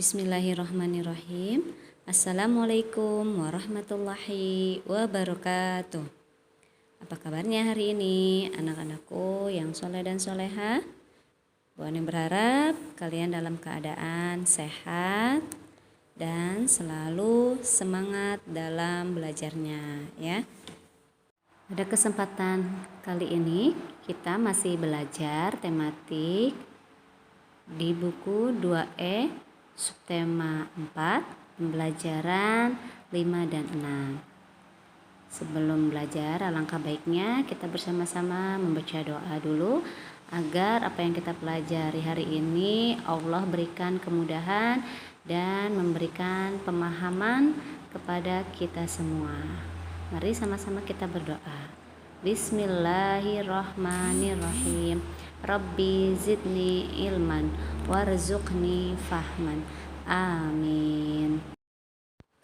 Bismillahirrahmanirrahim. Assalamualaikum warahmatullahi wabarakatuh. Apa kabarnya hari ini anak-anakku yang soleh dan soleha? Bu Aning berharap kalian dalam keadaan sehat dan selalu semangat dalam belajarnya ya. Pada kesempatan kali ini kita masih belajar tematik di buku 2E subtema 4 pembelajaran 5 dan 6. Sebelum belajar, alangkah baiknya kita bersama-sama membaca doa dulu agar apa yang kita pelajari hari ini Allah berikan kemudahan dan memberikan pemahaman kepada kita semua. Mari sama-sama kita berdoa. Bismillahirrahmanirrahim. Rabbi zidni ilman warzuqni fahman. Amin.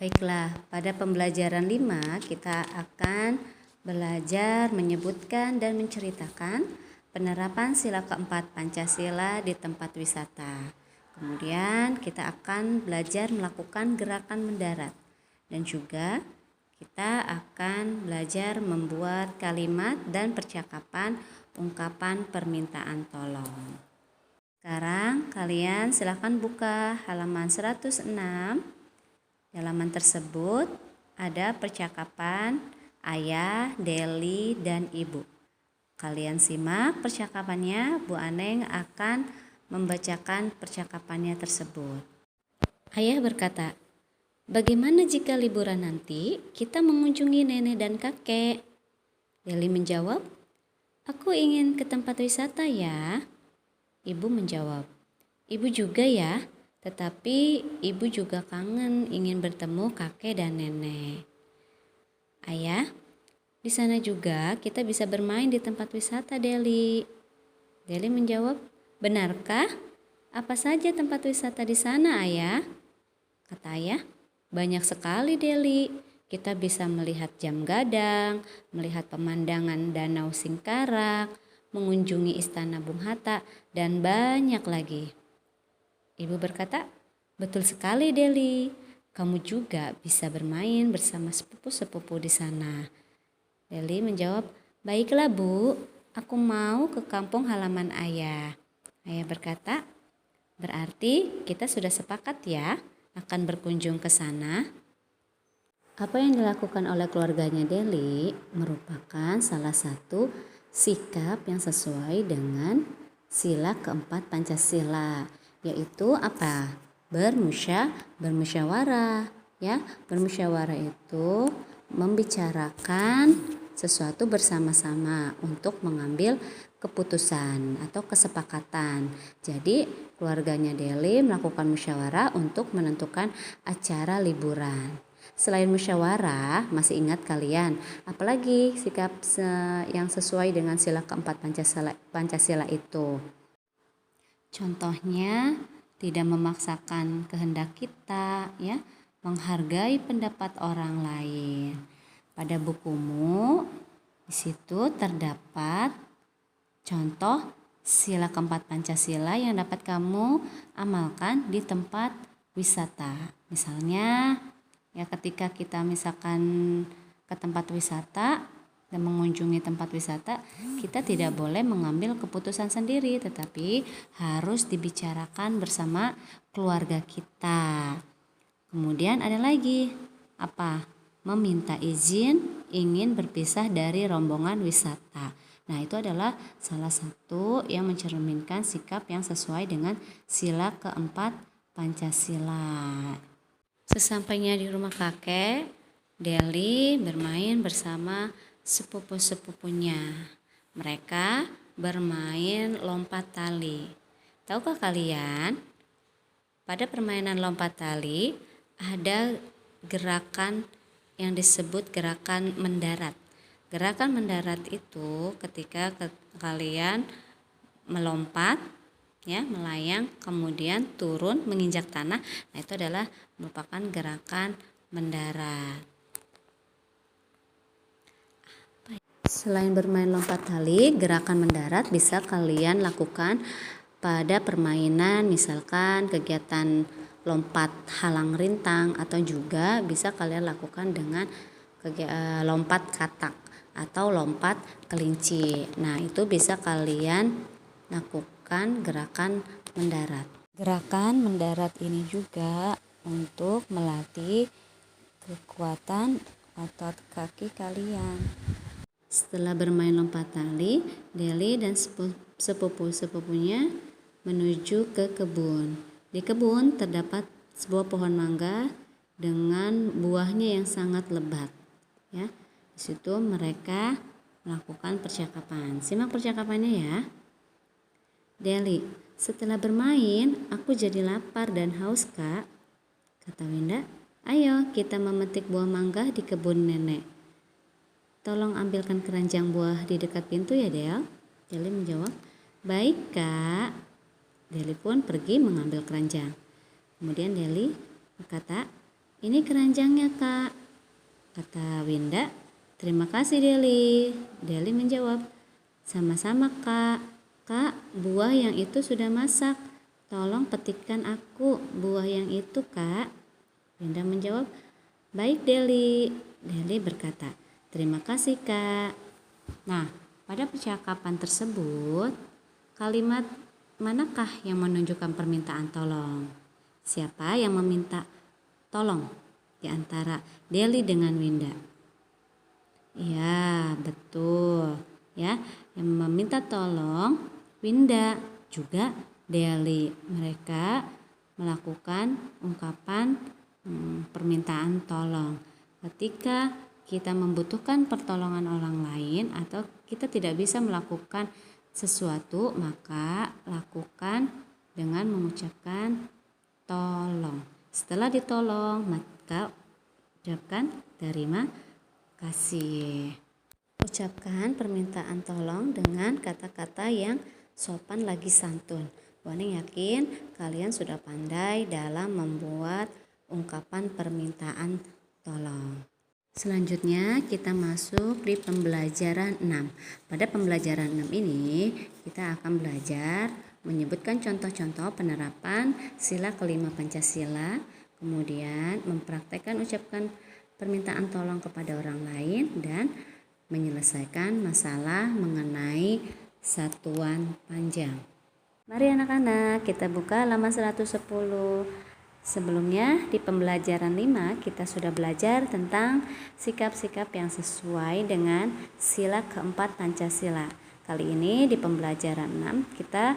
Baiklah, pada pembelajaran 5 kita akan belajar menyebutkan dan menceritakan penerapan sila keempat Pancasila di tempat wisata. Kemudian kita akan belajar melakukan gerakan mendarat dan juga kita akan belajar membuat kalimat dan percakapan ungkapan permintaan tolong. Sekarang kalian silahkan buka halaman 106. Di halaman tersebut ada percakapan ayah, Deli, dan ibu. Kalian simak percakapannya, Bu Aneng akan membacakan percakapannya tersebut. Ayah berkata, "Bagaimana jika liburan nanti kita mengunjungi nenek dan kakek?" Deli menjawab, "Aku ingin ke tempat wisata ya." Ibu menjawab, "Ibu juga ya, tetapi ibu juga kangen ingin bertemu kakek dan nenek." "Ayah, di sana juga kita bisa bermain di tempat wisata, Deli." Deli menjawab, "Benarkah? Apa saja tempat wisata di sana, Ayah?" Kata ayah, "Banyak sekali, Deli. Kita bisa melihat jam gadang, melihat pemandangan Danau Singkarak, mengunjungi Istana Bung Hatta, dan banyak lagi." Ibu berkata, "Betul sekali, Deli. Kamu juga bisa bermain bersama sepupu-sepupu di sana." Deli menjawab, "Baiklah, Bu. Aku mau ke kampung halaman ayah." Ayah berkata, "Berarti kita sudah sepakat ya akan berkunjung ke sana." Apa yang dilakukan oleh keluarganya Deli merupakan salah satu sikap yang sesuai dengan sila keempat Pancasila, yaitu apa? Bermusyawarah, ya. Bermusyawarah itu membicarakan sesuatu bersama-sama untuk mengambil keputusan atau kesepakatan. Jadi keluarganya Deli melakukan musyawarah untuk menentukan acara liburan. Selain musyawarah, masih ingat kalian apalagi sikap yang sesuai dengan sila keempat Pancasila itu? Contohnya tidak memaksakan kehendak kita, ya, menghargai pendapat orang lain. Pada bukumu di situ terdapat contoh sila keempat Pancasila yang dapat kamu amalkan di tempat wisata. Misalnya ya, ketika kita misalkan ke tempat wisata dan mengunjungi tempat wisata, kita tidak boleh mengambil keputusan sendiri, tetapi harus dibicarakan bersama keluarga kita. Kemudian ada lagi apa? Meminta izin ingin berpisah dari rombongan wisata. Nah, itu adalah salah satu yang mencerminkan sikap yang sesuai dengan sila keempat Pancasila. Sesampainya di rumah kakek, Deli bermain bersama sepupu-sepupunya. Mereka bermain lompat tali. Tahukah kalian? Pada permainan lompat tali ada gerakan yang disebut gerakan mendarat. Gerakan mendarat itu ketika kalian melompat, ya, melayang, kemudian turun menginjak tanah. Nah, itu adalah merupakan gerakan mendarat. Selain bermain lompat tali, gerakan mendarat bisa kalian lakukan pada permainan, misalkan kegiatan lompat halang rintang, atau juga bisa kalian lakukan dengan lompat katak atau lompat kelinci. Nah, itu bisa kalian lakukan gerakan mendarat. Gerakan mendarat ini juga untuk melatih kekuatan otot kaki kalian. Setelah bermain lompat tali, Deli dan sepupu-sepupunya menuju ke kebun. Di kebun terdapat sebuah pohon mangga dengan buahnya yang sangat lebat. Ya, di situ mereka melakukan percakapan. Simak percakapannya ya. Deli, setelah bermain, aku jadi lapar dan haus, Kak. Kata Winda, ayo kita memetik buah mangga di kebun nenek. Tolong ambilkan keranjang buah di dekat pintu ya, Del. Deli menjawab, baik, Kak. Deli pun pergi mengambil keranjang. Kemudian Deli berkata, ini keranjangnya, Kak. Kata Winda, terima kasih, Deli. Deli menjawab, sama-sama, Kak. Kak, buah yang itu sudah masak. Tolong petikkan aku buah yang itu, Kak. Winda menjawab, baik, Deli. Deli berkata, terima kasih, Kak. Nah, pada percakapan tersebut, kalimat manakah yang menunjukkan permintaan tolong? Siapa yang meminta tolong di antara Deli dengan Winda? Ya, betul. Ya, yang meminta tolong Winda juga Deli. Mereka melakukan ungkapan permintaan tolong. Ketika kita membutuhkan pertolongan orang lain atau kita tidak bisa melakukan sesuatu, maka lakukan dengan mengucapkan tolong. Setelah ditolong, maka ucapkan terima kasih. Ucapkan permintaan tolong dengan kata-kata yang sopan lagi santun. Waning yakin kalian sudah pandai dalam membuat ungkapan permintaan tolong. Selanjutnya kita masuk di pembelajaran 6. Pada pembelajaran 6 ini kita akan belajar menyebutkan contoh-contoh penerapan sila kelima Pancasila, kemudian mempraktekkan ucapkan permintaan tolong kepada orang lain, dan menyelesaikan masalah mengenai satuan panjang. Mari anak-anak, kita buka halaman 110. Sebelumnya di pembelajaran 5 kita sudah belajar tentang sikap-sikap yang sesuai dengan sila keempat Pancasila. Kali ini di pembelajaran 6 kita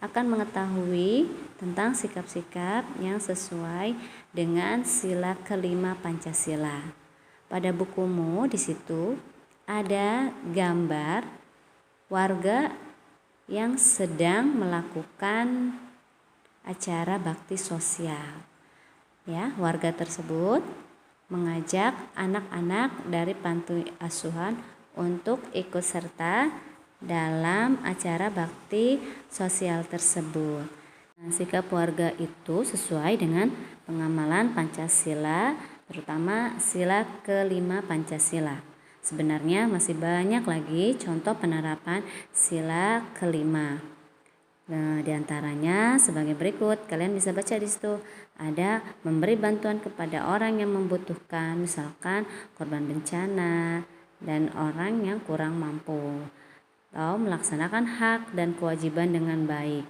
akan mengetahui tentang sikap-sikap yang sesuai dengan sila kelima Pancasila. Pada bukumu di situ ada gambar warga yang sedang melakukan acara bakti sosial. Ya, warga tersebut mengajak anak-anak dari panti asuhan untuk ikut serta dalam acara bakti sosial tersebut. Nah, sikap warga itu sesuai dengan pengamalan Pancasila, terutama sila kelima Pancasila. Sebenarnya masih banyak lagi contoh penerapan sila kelima. Nah, diantaranya sebagai berikut, kalian bisa baca di situ. Ada memberi bantuan kepada orang yang membutuhkan, misalkan korban bencana dan orang yang kurang mampu. Atau melaksanakan hak dan kewajiban dengan baik,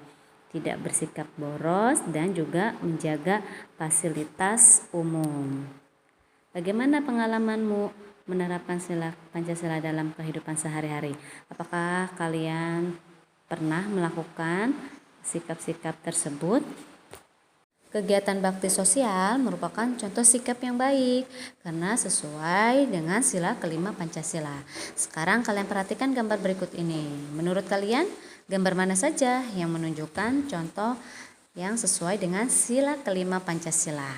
tidak bersikap boros, dan juga menjaga fasilitas umum. Bagaimana pengalamanmu menerapkan sila Pancasila dalam kehidupan sehari-hari? Apakah kalian pernah melakukan sikap-sikap tersebut? Kegiatan bakti sosial merupakan contoh sikap yang baik karena sesuai dengan sila kelima Pancasila. Sekarang kalian perhatikan gambar berikut ini. Menurut kalian, gambar mana saja yang menunjukkan contoh yang sesuai dengan sila kelima Pancasila?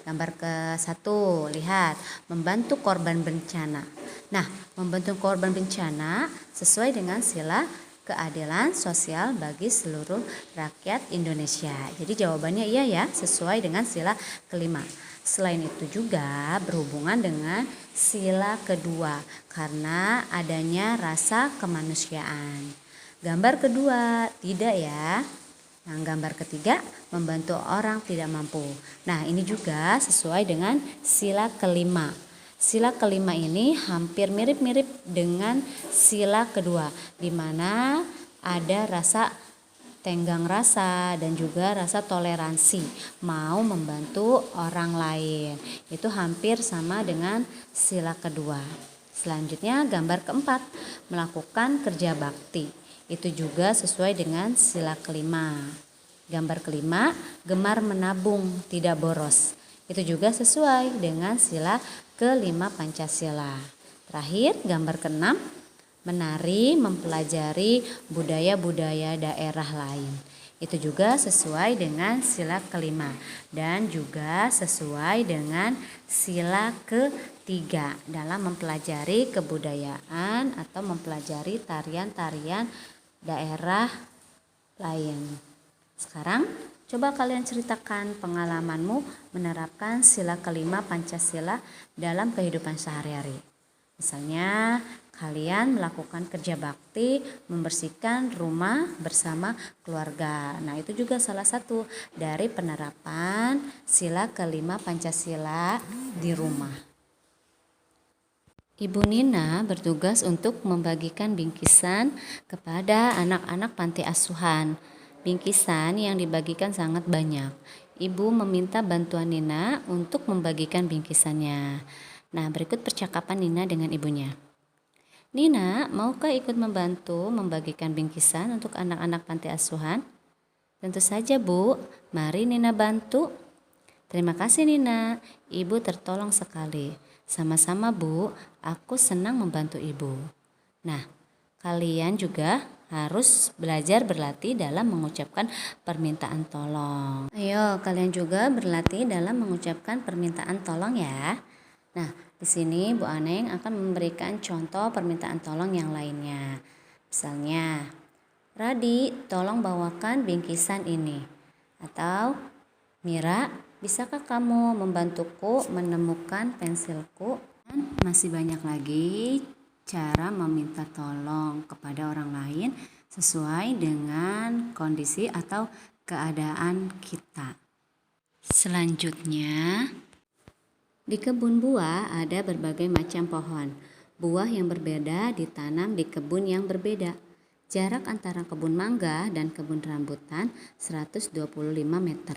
Gambar ke-1, lihat, membantu korban bencana. Nah, membantu korban bencana sesuai dengan sila keadilan sosial bagi seluruh rakyat Indonesia. Jadi jawabannya iya ya, sesuai dengan sila kelima. Selain itu juga berhubungan dengan sila kedua karena adanya rasa kemanusiaan. Gambar kedua, tidak ya. Nah, gambar ketiga, membantu orang tidak mampu. Nah, ini juga sesuai dengan sila kelima. Sila kelima ini hampir mirip-mirip dengan sila kedua, di mana ada rasa tenggang rasa dan juga rasa toleransi, mau membantu orang lain. Itu hampir sama dengan sila kedua. Selanjutnya gambar keempat, melakukan kerja bakti. Itu juga sesuai dengan sila kelima. Gambar kelima, gemar menabung, tidak boros. Itu juga sesuai dengan sila kelima Pancasila. Terakhir, gambar keenam, menari, mempelajari budaya-budaya daerah lain. Itu juga sesuai dengan sila kelima dan juga sesuai dengan sila ketiga dalam mempelajari kebudayaan atau mempelajari tarian-tarian daerah lain. Sekarang coba kalian ceritakan pengalamanmu menerapkan sila kelima Pancasila dalam kehidupan sehari-hari. Misalnya kalian melakukan kerja bakti, membersihkan rumah bersama keluarga. Nah, itu juga salah satu dari penerapan sila kelima Pancasila di rumah. Ibu Nina bertugas untuk membagikan bingkisan kepada anak-anak panti asuhan. Bingkisan yang dibagikan sangat banyak. Ibu meminta bantuan Nina untuk membagikan bingkisannya. Nah, berikut percakapan Nina dengan ibunya. Nina, maukah ikut membantu membagikan bingkisan untuk anak-anak panti asuhan? Tentu saja, Bu. Mari Nina bantu. Terima kasih Nina, Ibu tertolong sekali. Sama-sama Bu, aku senang membantu Ibu. Nah, kalian juga harus belajar berlatih dalam mengucapkan permintaan tolong. Ayo, kalian juga berlatih dalam mengucapkan permintaan tolong ya. Nah, di sini Bu Aneng akan memberikan contoh permintaan tolong yang lainnya. Misalnya, Radi, tolong bawakan bingkisan ini. Atau, Mira, bisakah kamu membantuku menemukan pensilku? Dan masih banyak lagi cara meminta tolong kepada orang lain sesuai dengan kondisi atau keadaan kita. Selanjutnya, di kebun buah ada berbagai macam pohon. Buah yang berbeda ditanam di kebun yang berbeda. Jarak antara kebun mangga dan kebun rambutan 125 meter.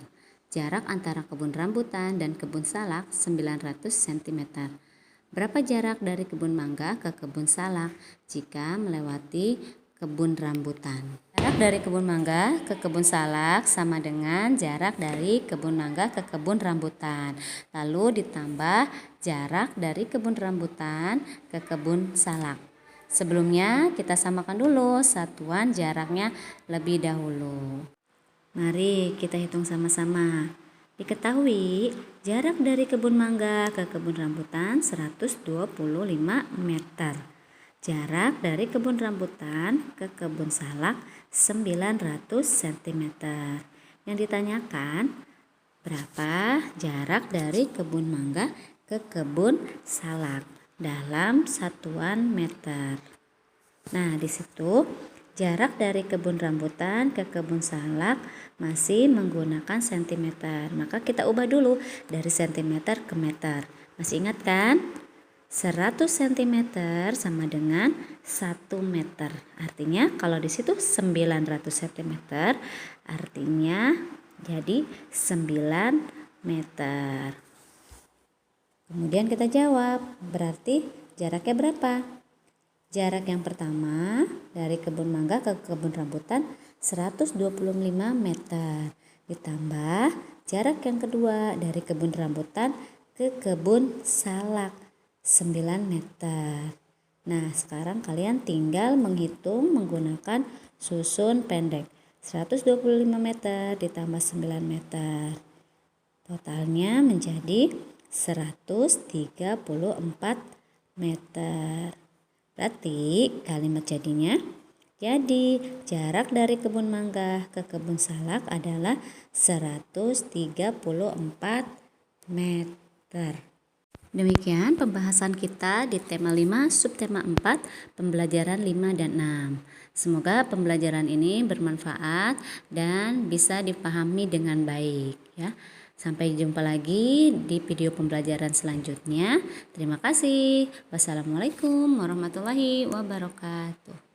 Jarak antara kebun rambutan dan kebun salak 900 cm. Berapa jarak dari kebun mangga ke kebun salak jika melewati kebun rambutan? Jarak dari kebun mangga ke kebun salak sama dengan jarak dari kebun mangga ke kebun rambutan. Lalu ditambah jarak dari kebun rambutan ke kebun salak. Sebelumnya kita samakan dulu satuan jaraknya lebih dahulu. Mari kita hitung sama-sama. Diketahui jarak dari kebun mangga ke kebun rambutan 125 meter. Jarak dari kebun rambutan ke kebun salak 900 cm. Yang ditanyakan, berapa jarak dari kebun mangga ke kebun salak dalam satuan meter. Nah, di situ jarak dari kebun rambutan ke kebun salak masih menggunakan cm. Maka kita ubah dulu dari cm ke meter. Masih ingat kan? 100 cm sama dengan 1 meter. Artinya kalau di situ 900 cm artinya jadi 9 meter. Kemudian kita jawab, berarti jaraknya berapa? Jarak yang pertama dari kebun mangga ke kebun rambutan 125 meter. Ditambah jarak yang kedua dari kebun rambutan ke kebun salak 9 meter. Nah, sekarang kalian tinggal menghitung menggunakan susun pendek. 125 meter ditambah 9 meter. Totalnya menjadi 134 meter. Berarti kalimat jadinya, jadi jarak dari kebun mangga ke kebun salak adalah 134 meter. Demikian pembahasan kita di tema 5 subtema 4 pembelajaran 5 dan 6. Semoga pembelajaran ini bermanfaat dan bisa dipahami dengan baik ya. Sampai jumpa lagi di video pembelajaran selanjutnya. Terima kasih. Wassalamualaikum warahmatullahi wabarakatuh.